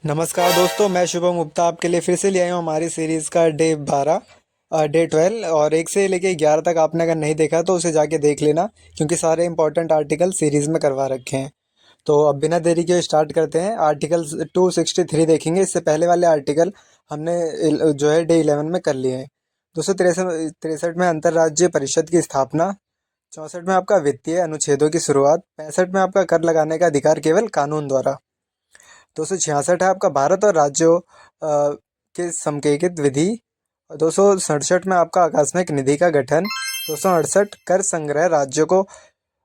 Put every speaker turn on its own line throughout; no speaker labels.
नमस्कार दोस्तों, मैं शुभम गुप्ता आपके लिए फिर से ले आया हूँ हमारी सीरीज़ का डे 12 और 1 से लेके 11 तक। आपने अगर नहीं देखा तो उसे जाके देख लेना, क्योंकि सारे इंपॉर्टेंट आर्टिकल सीरीज़ में करवा रखे हैं। तो अब बिना देरी के स्टार्ट करते हैं। आर्टिकल 263 देखेंगे। इससे पहले वाले आर्टिकल हमने जो है डे 11 में कर लिए हैं। 263 में अंतर्राज्यीय परिषद की स्थापना। 64 में आपका वित्तीय अनुच्छेदों की शुरुआत। 65 में आपका कर लगाने का अधिकार केवल कानून द्वारा। 266 है आपका भारत और राज्यों के समकेकित विधि। 267 में आपका आकस्मिक निधि का गठन। 268 कर संग्रह राज्यों को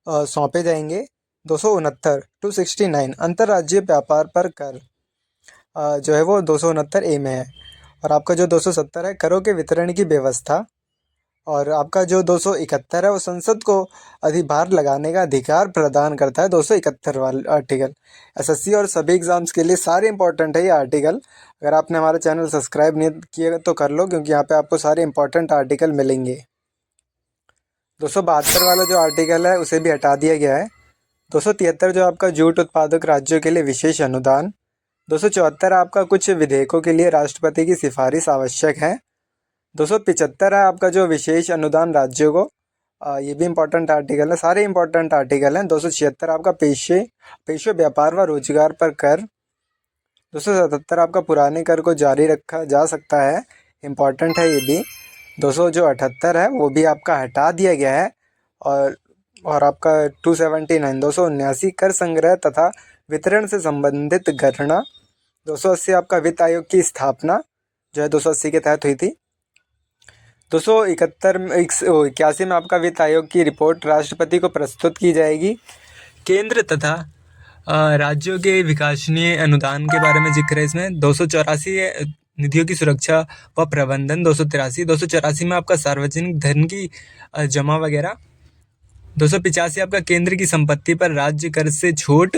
सौंपे जाएंगे। 269 अंतर्राज्यीय व्यापार पर कर जो है वो 269 में है। और आपका जो 270 है करों के वितरण की व्यवस्था। और आपका जो 271 है वो संसद को अधिभार लगाने का अधिकार प्रदान करता है। 271 वाला आर्टिकल एसएससी और सभी एग्जाम्स के लिए सारे इंपॉर्टेंट है ये आर्टिकल। अगर आपने हमारा चैनल सब्सक्राइब नहीं किया तो कर लो, क्योंकि यहाँ पे आपको सारे इंपॉर्टेंट आर्टिकल मिलेंगे। 272 वाला जो आर्टिकल है उसे भी हटा दिया गया है। 273 जो आपका जूट उत्पादक राज्यों के लिए विशेष अनुदान। 274 आपका कुछ विधेयकों के लिए राष्ट्रपति की सिफारिश आवश्यक है। 275 है आपका जो विशेष अनुदान राज्यों को, ये भी इंपॉर्टेंट आर्टिकल है। सारे इंपॉर्टेंट आर्टिकल हैं। 276 आपका पेशे व्यापार व रोजगार पर कर। 277 आपका पुराने कर को जारी रखा जा सकता है, इंपॉर्टेंट है ये भी। 278 है वो भी आपका हटा दिया गया है। और आपका 279 279 कर संग्रह तथा वितरण से संबंधित गणना। 280 आपका वित्त आयोग की स्थापना जो है 280 के तहत हुई थी। 281 में आपका वित्त आयोग की रिपोर्ट राष्ट्रपति को प्रस्तुत की जाएगी। केंद्र तथा राज्यों के विकासनीय अनुदान के बारे में जिक्र है इसमें। 284 निधियों की सुरक्षा व प्रबंधन। 283 में आपका सार्वजनिक धन की जमा वगैरह। 285 आपका केंद्र की संपत्ति पर राज्य कर से छूट।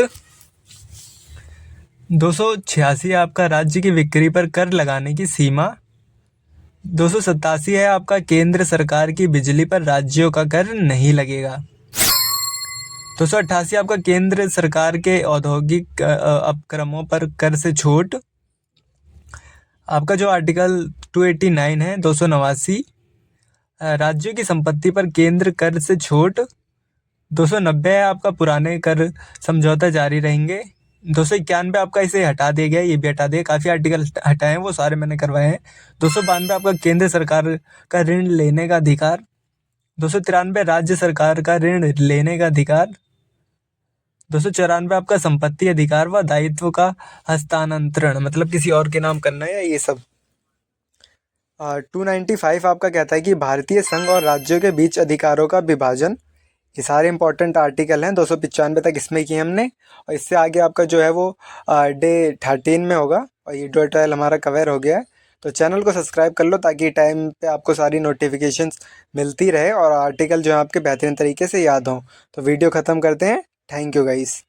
286 आपका राज्य की बिक्री पर कर लगाने की सीमा। 287 है आपका केंद्र सरकार की बिजली पर राज्यों का कर नहीं लगेगा। 288 आपका केंद्र सरकार के औद्योगिक उपक्रमों पर कर से छूट। आपका जो आर्टिकल 289 है 289 राज्यों की संपत्ति पर केंद्र कर से छूट। 290 है आपका पुराने कर समझौता जारी रहेंगे। 291 आपका इसे हटा दिया गया, ये भी हटा दिया। काफ़ी आर्टिकल हटाए हैं, वो सारे मैंने करवाए हैं। 292 आपका केंद्र सरकार का ऋण लेने का अधिकार। 293 राज्य सरकार का ऋण लेने का अधिकार। 294 आपका संपत्ति अधिकार व दायित्व का हस्तांतरण, मतलब किसी और के नाम करना है, ये सब। 295 आपका कहता है कि भारतीय संघ और राज्यों के बीच अधिकारों का विभाजन। ये सारे इंपॉर्टेंट आर्टिकल हैं। 295 तक इसमें किए हमने, और इससे आगे आपका जो है वो डे 13 में होगा। और ये डे 12 हमारा कवर हो गया है। तो चैनल को सब्सक्राइब कर लो, ताकि टाइम पे आपको सारी नोटिफिकेशंस मिलती रहे और आर्टिकल जो है आपके बेहतरीन तरीके से याद हों। तो वीडियो ख़त्म करते हैं। Thank you guys.